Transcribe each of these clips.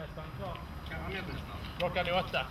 nästan klar. Klockan är 8.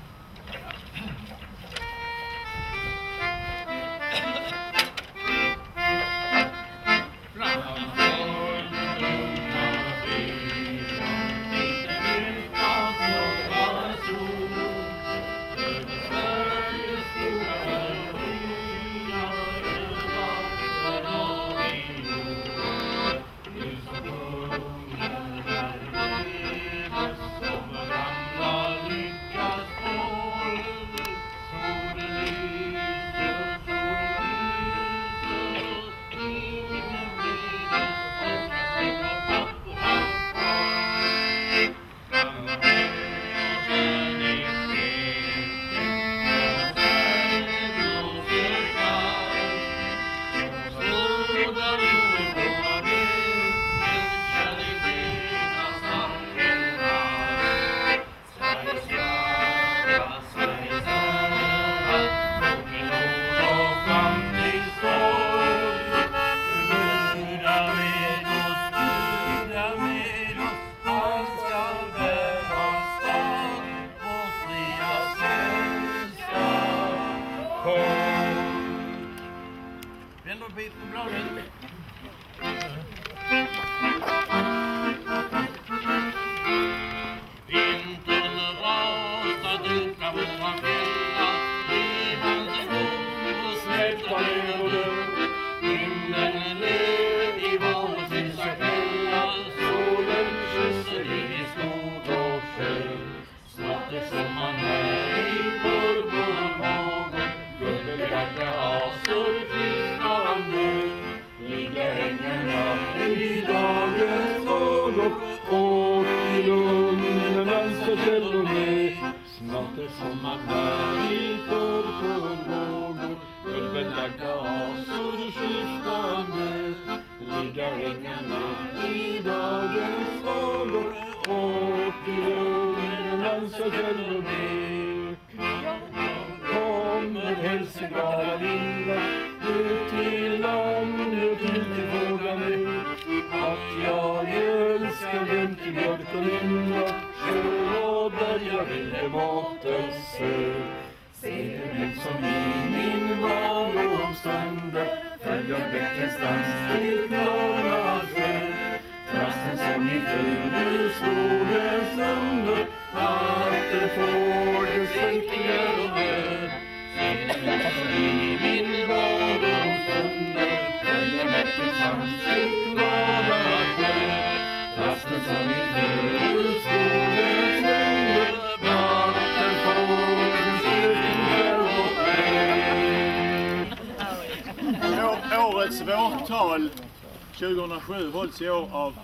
Årets vårtal 2007 hålls i år av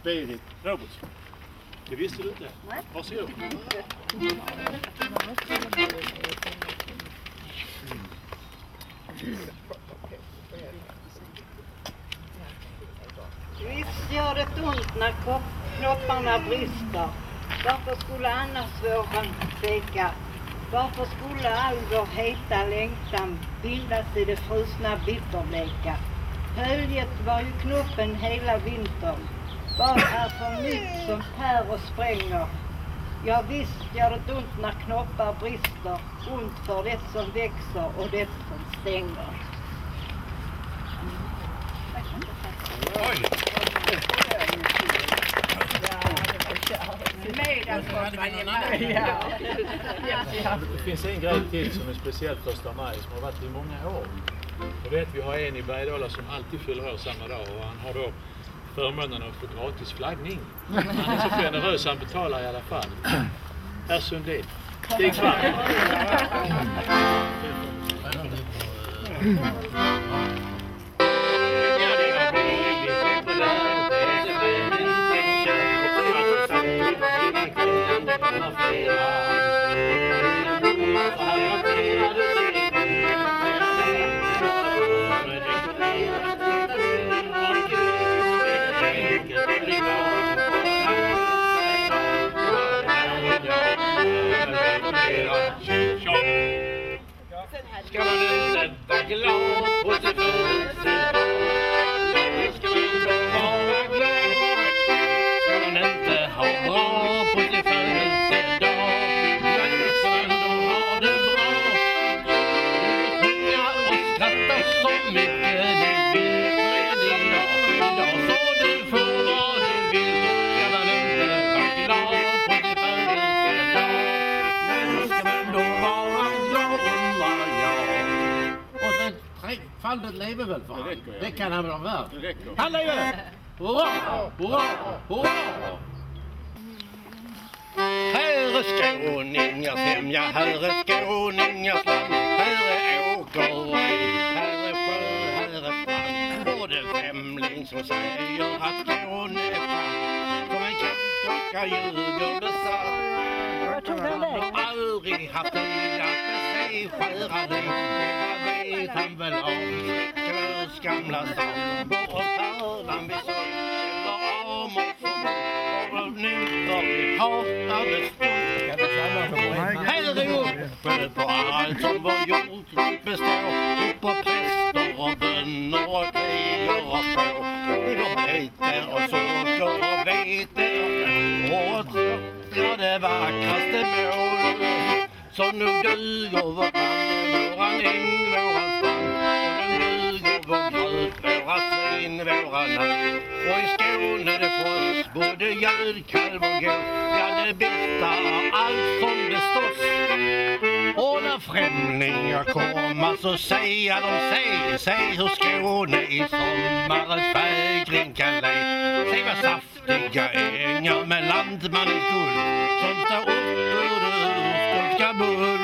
Berit Robertsson. Det visste du inte? Nej. Varsågod. Visst gör det ont när knopparna brister. Varför skulle annars våren tveka? Varför skulle all vår heta längtan bildas i det frusna bitterbleka? Höljet var ju knoppen hela vintern. Vad är för nytt som tär och spränger? Ja visst gör det ont när knoppar brister. Ont för det som växer och det som stänger. Oj! Det finns en grej till som är speciellt första maj som har varit i många år. Jag vet vi har en i Bergdala som alltid fyller år samma dag och han har då förmånen att få gratis flaggning. Han är så generös, han betalar i alla fall. Herr Sundin, stig fram. Ska man inte vara glad på sin födelsedag? Ska man inte vara glad? Ska man inte ha bra på sin Nej, fallet lever väl för Det han. räcker, ja. Det kan han väl ha värd. Det räcker. Han lever! Hurra! Hurra! Hurra! Här är skåningars hem, ja här är skåningars land. Här är åker, här är sjö, här är strand. Och det främling som säger att Skåne är fan. Som en kattklocka ljuger besatt. Aldrig haft ögat med sig skära dig. Och vad vet han väl om Klös gamla stad. Och färdan vi såg eller om och förbud. Och nyttar vi hatade stund. Här är uppe på allt som var gjort består. Upp på präster och bönder och kriger och spår. I vår bete och socker och vete och ja, det vackraste mål. Så nu duger våran äng, våran strand. Och nu duger vår gröt, våra svin, våra nöt. Och i Skåne det frost, både göd, kalv och gås. Ja, det bästa allt som bestås. Och när främlingar kommer så säger de säg hur Skåne i sommarens fägring kan le. Säg vad saftiga ängar med landmannens guld som står upp ur det urskånska bull.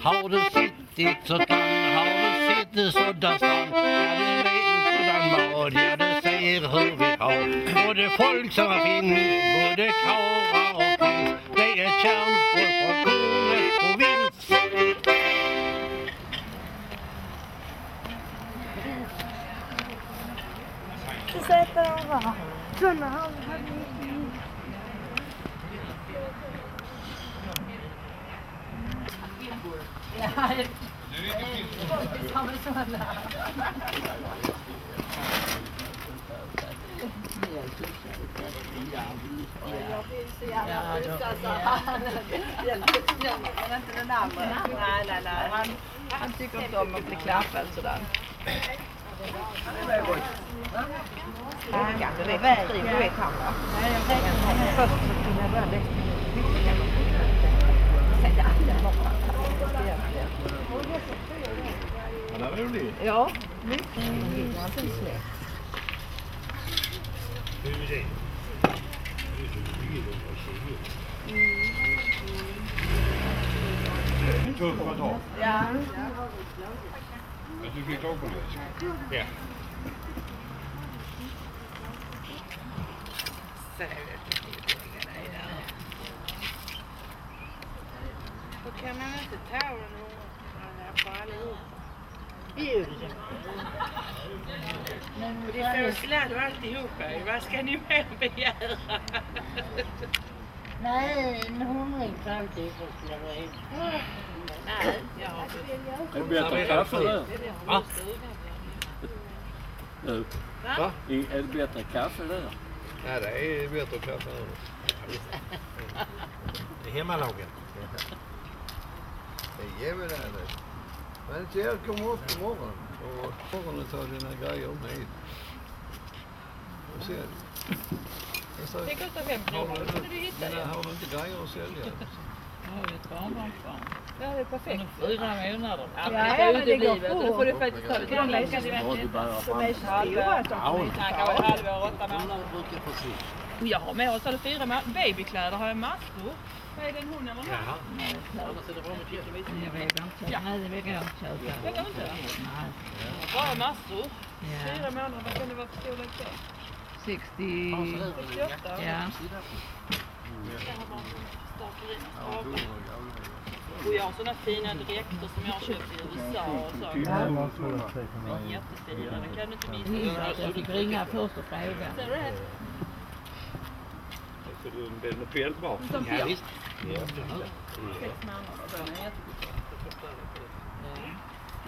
Har du sittit så kan, har du sittit så där stan. Ja, du vet sådan mat, ja du ser hur vi har. Och det folk som finns, både karlar och prins. Det är kärnfolk från Skåne och vinst. Så sätter de bara. Såna har vi. Ja, det är samma sådana. Jag vill så gärna visa så han är inte den andra. Nej. Han tycker inte om att bli klappad sådär. Det är väl fri, du vet han va? Nej, jag vet. Först så kunde jag börja läsa. Sätta alla borta. Han är rolig. Ja, mycket. Hur är det? Tuff att ha. Ja. Men du fick tag på det? Ja. Då kan man inte ta den på allihop. Det får sladd och alltihopa. Vad ska ni mer begära? Nej, en 100 framtid för slaveri. Nej, ja. Är det bättre kaffe där? Va? Nu. Va? Är det bättre kaffe där? Nej, det är bättre kaffe än det är hemmalaget. Det är väl det. Men inte jag kommer upp på morgonen. Och morgonen tar dina grejer med hit. Och sen. Det kostar 5 kronor. Då kunde du hitta det. Har du inte grejer att sälja? Ja, det är ett barnbarnsbarn. Ja, det är perfekt. 4 månader. Ja, men det går på. Då får du faktiskt ta det till de läkare till Som är stora. Han kan vara halvår, 8 månader. brukar få se. Jag har med oss alla 4 månader. Babykläder har jag massor. Vad är det en hund eller något? Jaha. Annars är det bra med chicken. Jag vågar inte. Ja. Nej, det vågar jag inte köpa. Jag kan inte. Nej. Bara massor. Ja. 4 månader, vad kan det vara för storlek då? 60. 68. Ja. Och jag har sådana fina dräkter som jag har köpt i USA och så. Jättefina, det kan du inte missa. Jag fick ringa först och fråga. Ser du det? Så du är en fjällbar? Som Ja, visst. 6 månader, den är jättefin.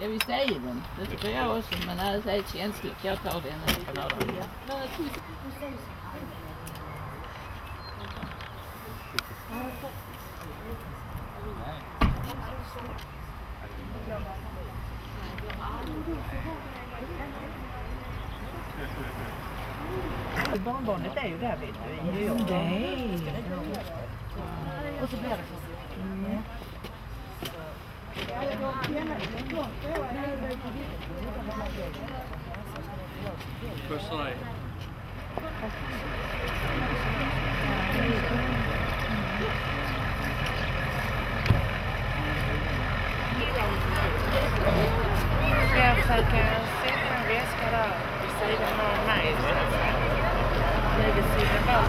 Jag vill säga den. Det tycker jag också. Men det är känsligt. Jag tar den. Barnbarnet är ju där vet du. I New York. Nej. Och så blir det så. Pussar dig. Jag försöker sätta en väska där vid sidan av mig. Nej, vid sidan av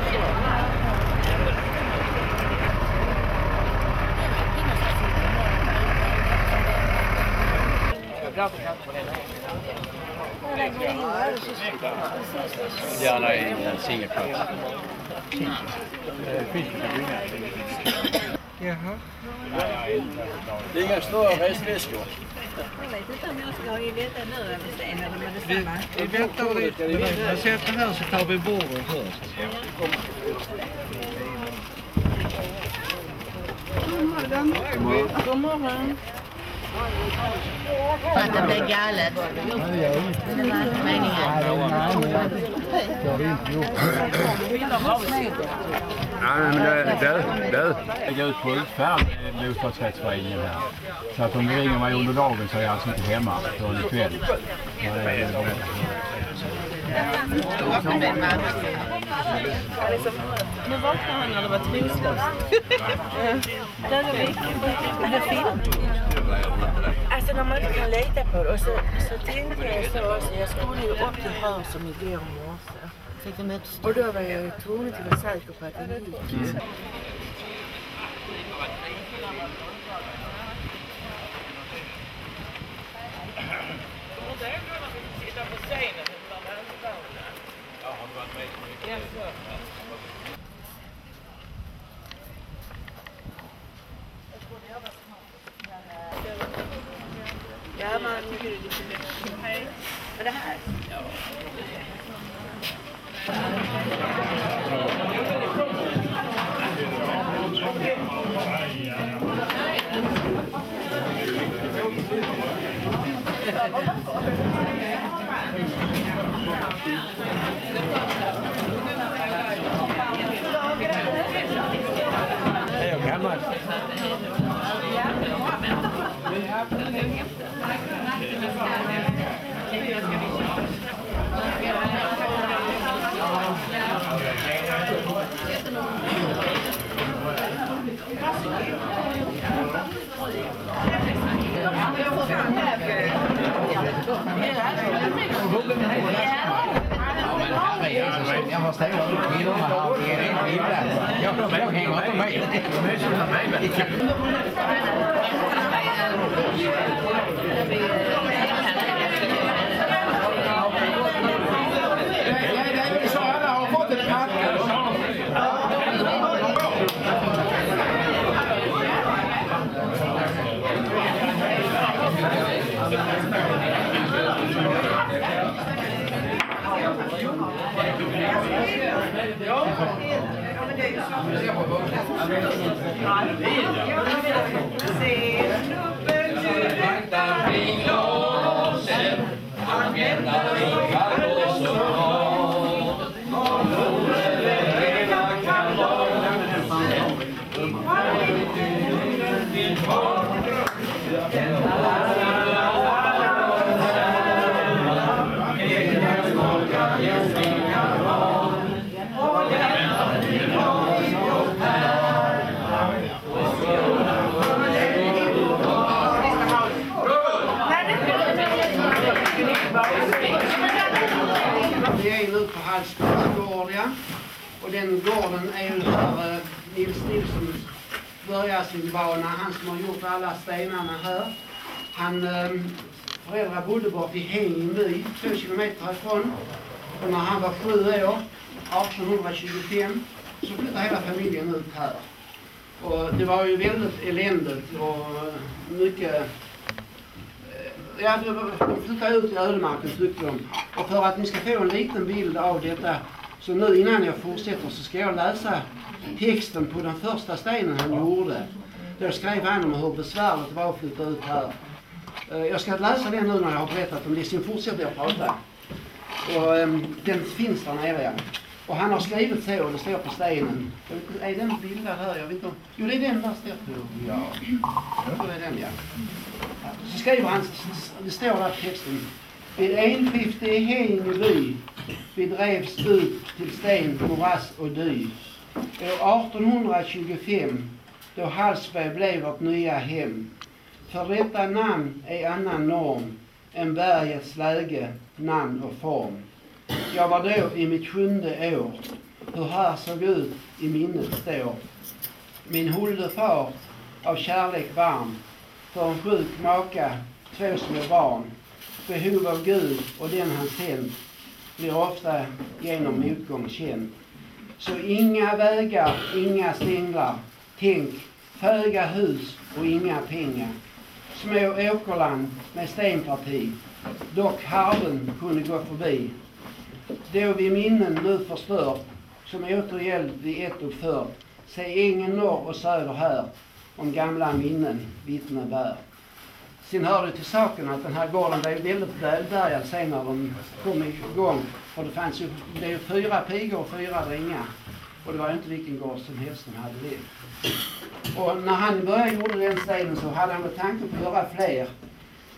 Gärna i en singelplats. Jaha. Det är inga större resväskor. Jag vet inte om jag ska ha i detta nu eller sen eller med detsamma. Vi väntar lite med det. Jag sätter här så tar vi borden först. God morgon. För att det blir galet. Det var inte meningen. Jag går ut på utfärd med bostadsrättsföreningen här. Så att om vi ringer mig under dagen så är jag alltså inte hemma förrän ikväll. Nu vaknar han när det var troslost. Det är viktigt. Film. Alltså när man inte kan lita på det. Och så tänkte jag så jag skulle ju upp till här som igår morse. Och då var jag tvungen till att vara säker på att det gick. Ja, man hej. Är det här? Ja. Det är gammalt. Jag måste säga att kvinnorna har en ibland. Jag hänger inte med. Så alla har fått ett papper. Vi är nu på Hallsbergs gård, ja. Och den gården är ju där Nils Nilsson börjar sin bana. Han som har gjort alla stenarna här. Han föräldrar bodde bort i Hängby, 2 kilometer härifrån. Och när han var 7 år, 1825, så flyttade hela familjen ut här. Och det var ju väldigt eländigt och mycket... Ja, de flyttade ut i ödemarken tyckte de. Och för att ni ska få en liten bild av detta, så nu innan jag fortsätter så ska jag läsa texten på den första stenen han gjorde. Då skrev han om hur besvärligt det var att flytta ut här. Jag ska läsa den nu när jag har berättat om det, sen fortsätter jag prata. Och den finns där nere, ja. Och han har skrivit så, och det står på stenen. Är den bildad här? Jag vet inte om... Jo, det är den där står på. Ja, det är den, ja. Så skriver han, det står där texten. Vid enskifte i Hängeby bedrevs ut till sten, morass och dy. År 1825, då Hallsberg blev vårt nya hem. För detta namn är annan norm än bergets läge, namn och form. Jag var då i mitt 7:e år. Hur här såg ut i minnet står. Min hulde far av kärlek varm, för en sjuk maka, 2 små barn. Behov av Gud och den han sänt blir ofta genom motgång känd. Så inga vägar, inga stänglar, tänk, föga hus och inga pengar. Små åkerland med stenparti, dock harven kunde gå förbi. Då vi minnen nu förstört, som återgäld vi ett uppfört, se ängen norr och söder här, om gamla minnen vittne bär. Sen hör det till saken att den här gården blev väldigt välbärgad sen när de kom igång. För det är ju 4 pigor och 4 drängar. Och det var ju inte vilken gård som helst de hade det. Och när han började gjorde den stenen så hade han med tanke på att göra fler.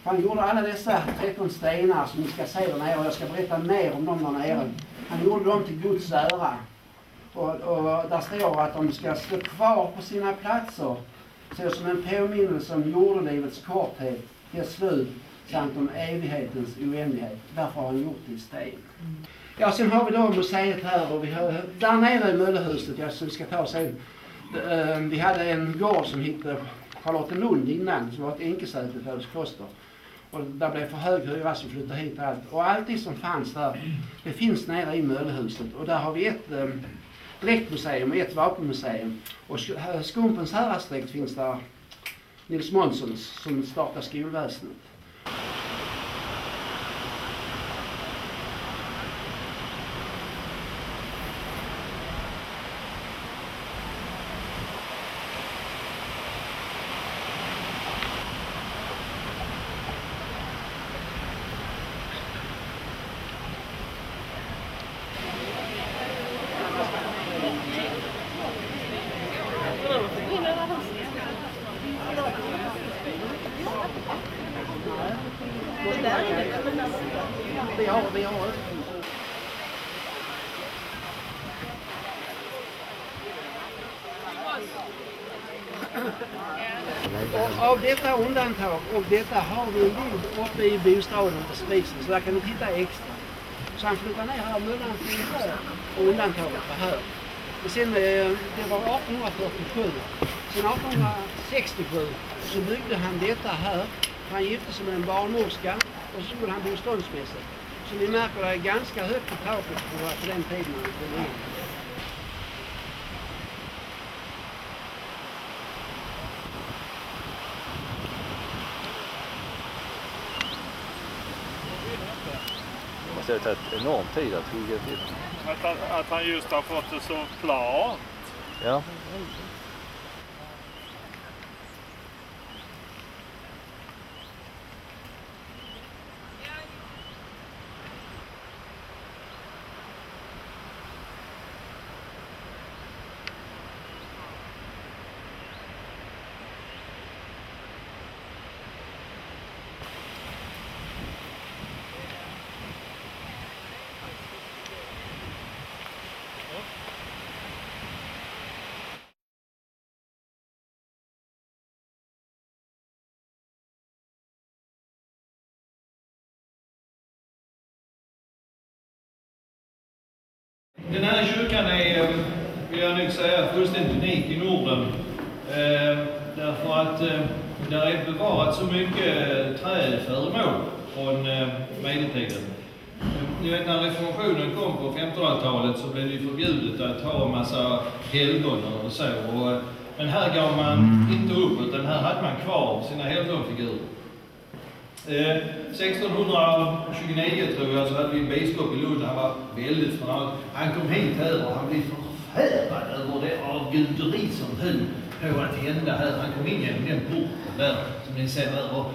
Han gjorde alla dessa 13 stenar som ni ska se där nere, och jag ska berätta mer om dem där nere. Han gjorde dem till Guds ära. Och där står att de ska stå kvar på sina platser, så som en påminnelse om jordelivets korthet, dess slut, samt om evighetens oändlighet. Därför har han gjort det i sten. Ja, sen har vi då museet här, och vi har där nere i Möllehuset, som vi ska ta sen. Vi hade en gård som hette Charlottenlund innan, som var ett enkesäte för Öders kloster. Och där blev för hög hyra som flyttade hit allt. Och allt det som fanns där, det finns nere i Möllehuset. Och där har vi ett dräktmuseum och ett vapenmuseum. Och Skumpens häradsdräkt finns där, Nils Månssons, som startade skolväsendet. Och av detta undantag, och detta har vi en bild uppe i bostaden på spisen, så där kan ni titta extra. Så han flyttade ner här mellan och undantaget var här. Och sen, det var 1847. Sen 1867 så byggde han detta här. Han gifte sig med en barnmorska och så skulle han bo ståndsmässigt. Så ni märker det är ganska högt i taket på den tiden när det kom in. Det har tagit enorm tid att hugga till. Att han just har fått det så klart. Ja. Den här kyrkan är, vill jag nog säga, fullständigt unik i Norden. Därför att där är bevarat så mycket träföremål från medeltiden. Ni vet, när reformationen kom på 1500-talet så blev det förbjudet att ha en massa helgon och så. Men här gav man inte upp, utan här hade man kvar sina helgonfigurer. 1629 tror jag så hade vi en biskop i Lund. Han var väldigt förnöjd. Han kom hit här och han blev förfärad över det avguderi som höll på att hända här. Han kom in genom den porten där som ni ser där. Och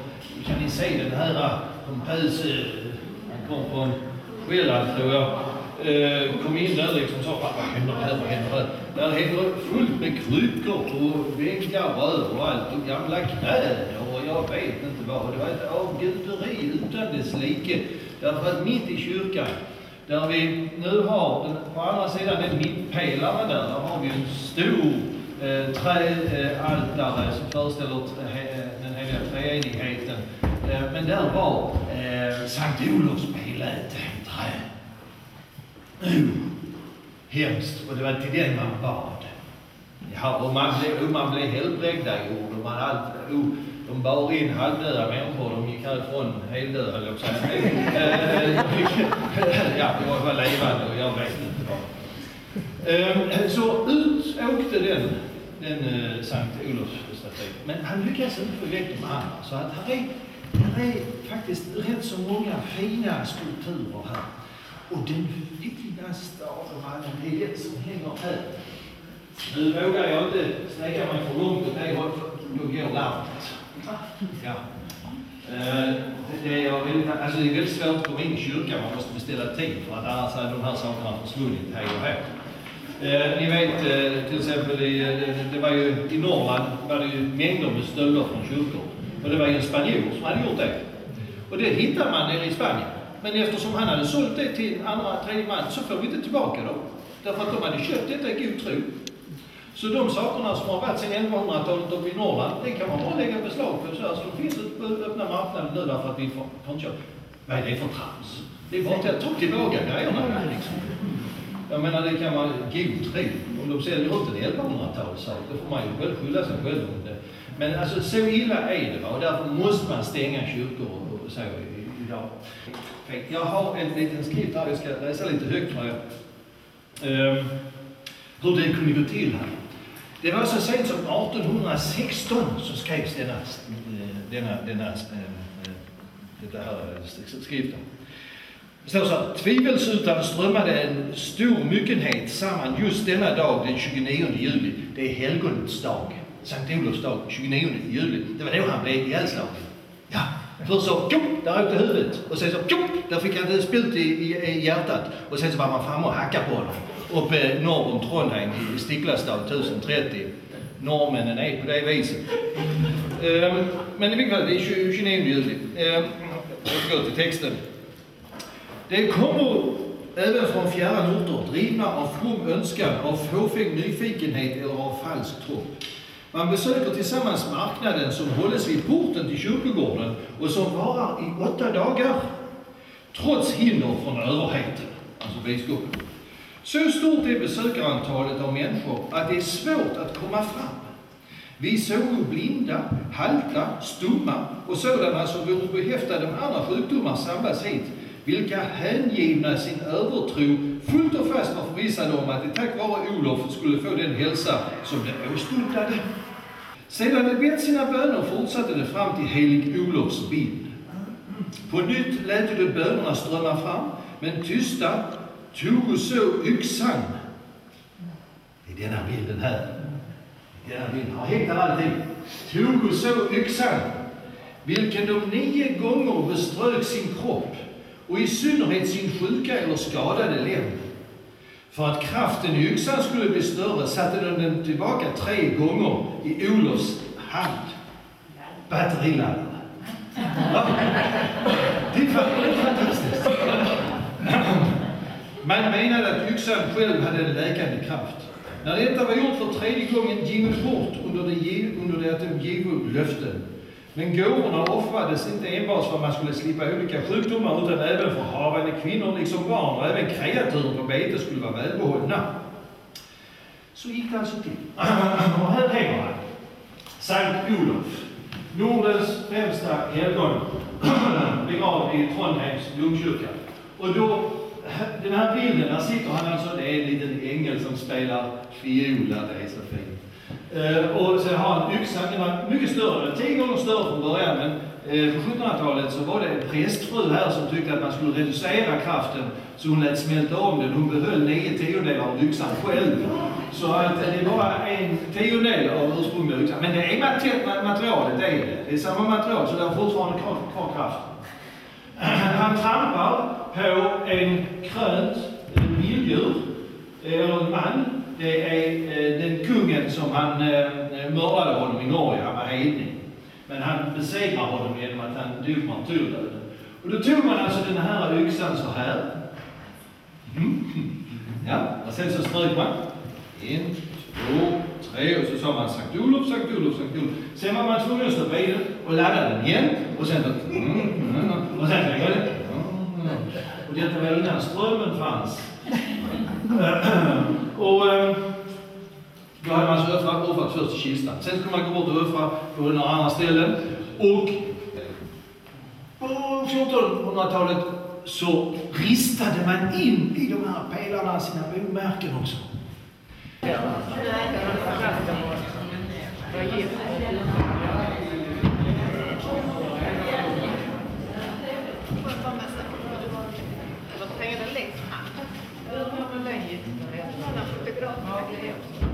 kan ni se den här pompöse, han kom från Själland tror jag. Kom in där liksom så, vad händer här, vad händer här? Där händer fullt med kryckor och väggar och allt och gamla knän och jag vet inte vad. Det var ett avguderi utan dess like. Därför att mitt i kyrkan, där vi nu har, på andra sidan den mittpelaren där har vi en stor träaltare som föreställer den heliga treenigheten. Men där var Sankt Olofs beläte i trä. Hemskt, och det var till den man bad. Ja, och man blev helbrägda i ord, och de bar in halvdöda människor, de gick härifrån heldöda, eller så ja, det var levande och jag vet inte vad. Så ut åkte den Sankt Olofs-statyn. Men han lyckades inte få iväg de andra, så att här är faktiskt rätt så många fina skulpturer här. Och den finaste av dem alla, det är den som hänger här. Nu vågar jag inte sträcka mig för långt åt det hållet, då går larmet. Ja. Det är väldigt svårt att komma in i kyrkan, man måste beställa tid för att annars hade de här sakerna försvunnit här och här. Ni vet till exempel, det var ju i Norrland var det ju mängder med stölder från kyrkor. Och det var ju en spanjor som hade gjort det. Och det hittade man nere i Spanien. Men eftersom han hade sålt det till en tredje man så får vi inte tillbaka dem. Därför att de hade köpt detta i god tro. Så de sakerna som har varit sedan 1100-talet uppe i Norrland, det kan man bara lägga beslag på. Så det finns ett öppna marknaden nu därför att vi får inte köpa. Vad är det för trams? Det är bara till att ta tillbaka grejerna liksom. Jag menar, det kan vara god tro. Om de säljer ut en 1100-talssak, då får man ju själv skylla sig själv om det. Men alltså så illa är det, och därför måste man stänga kyrkor och så idag. Jag har en liten skrift här, jag ska läsa lite högt för er. Hur det kunde gå till här. Det var så sent som 1816 så skrevs detta här skriften. Det står så här: tvivelsutan strömmade en stor myckenhet samman just denna dag, den 29 juli. Det är helgonets dag, Sankt Olofs dag, 29 juli. Det var då han blev ihjälslagen. Ja, först så, där åkte huvudet. Och sen så, där fick han ett spjut i hjärtat. Och sen så var man framme och hackade på honom. Uppe norr om Trondheim i Stiklastad 1030. Norrmännen är på det viset. Men i vilket fall, det är 29 juli. Jag går till texten. Det kommer även från fjärran orter, drivna av from önskan, av fåfäng nyfikenhet eller av falsk tro. Man besöker tillsammans marknaden som hålls vid porten till kyrkogården och som varar i 8 dagar, trots hinder från överheten, alltså biskopen. Så stort är besökarantalet av människor att det är svårt att komma fram. Vi såg blinda, halta, stumma och sådana som vore behäftade med andra sjukdomar samlas hit, vilka hängivna sin övertro fullt och fast var förvissade om att det tack vare Olof skulle få den hälsa som det åstundade. Sedan det bett sina böner fortsatte det fram till helig Olofs bild. På nytt lät det bönerna strömma fram, men tysta tog så yxan. I denna bilden här. Denna bilden har hängt alltid. Tog så yxan, vilken de 9 gånger beströk sin kropp och i synnerhet sin sjuka eller skadade lem. För att kraften i yxan skulle bli större satte de den tillbaka 3 gånger i Olofs hand. Batteriladdare. Ja. Det är fantastiskt. Man menade att yxan själv hade en läkande kraft. När detta var gjort för 3:e gången gick bort under det att de gav löften. Men gåvorna offrades inte enbart för att man skulle slippa olika sjukdomar utan även för havande kvinnor liksom barn och även kreatur på bete skulle vara välbehållna. Så gick det alltså till. Och här hänger han. Sankt Olof, Nordens främsta helgon, begravd i Trondheims domkyrka. Och då, den här bilden, där sitter han alltså, det är en liten ängel som spelar fiol, det är så fint. Och sen har han yxan, den var mycket större, 10 gånger större från början, men på 1700-talet så var det en prästfru här som tyckte att man skulle reducera kraften så hon lät smälta om den. Hon behöll 9/10 av yxan själv. Så att det är bara 1/10 av ursprungliga yxan. Men det är materialet, det är samma material, så det har fortfarande kvar kraft. Han trampar på en krönt vilddjur, eller en man. Det är den kungen som han mördade honom i Norge, han var hedning. Men han besegrar honom genom att han dog martyrdöden. Och då tog man alltså den här yxan så här. Ja, och sen så strök man. 1, 2, 3 och så sa man Sankt Olof, Sankt Olof, Sankt Olof. Sen var man tvungen att stoppa i den och ladda den igen. Och sen så... Och sen så gör det. Och detta var innan strömmen fanns. Och då hade man så offrat först i kistan. Sen skulle man gå bort och offra på några andra ställen. Och på 1400-talet så ristade man in i de här pelarna sina bomärken också. Längst fram.